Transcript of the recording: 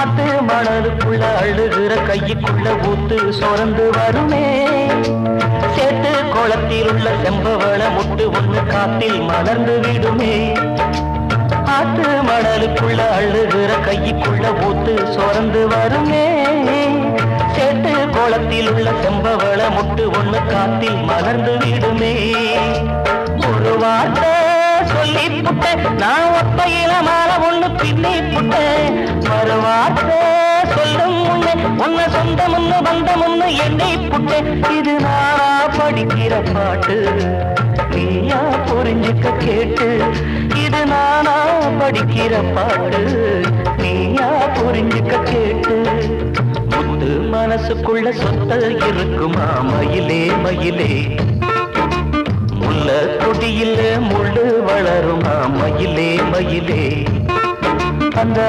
ஆத்து மணலுக்குள்ள அழுகிற கைக்குள்ள ஊத்து சொரந்து வருமே. சேத்து குளத்தில் உள்ள செம்பவள முட்டு ஒண்ணு காத்தில் மலர்ந்து விடுமே. ஆத்து மணலுக்குள்ள அழுகிற கைக்குள்ள ஊத்து சொரந்து வருமே. சேத்து குளத்தில் உள்ள செம்பவள முட்டு ஒண்ணு காத்தில் மலர்ந்து விடுமே. ஒரு வார்த்தை சொல்லி புட்டேன் நான் ஒத்தையில மாலை ஒண்ணு பின்னி புட்டேன். ஒரு வார்த்தை சொல்லும் முன்னே உன்னை சொந்த முன்னு வந்த முன்னு எண்ணி புட்டேன். இது நானா படிக்கிற பாட்டு நீயா புரிஞ்சுக்க கேட்டு. இது நானா படிக்கிற பாட்டு நீயா புரிஞ்சுக்க கேட்டு. முத்து மனசுக்குள்ள சொத்த இருக்குமா மயிலே மயிலே. முல்ல கொடியில முள்ளு வளருமா மயிலே மயிலே. அந்த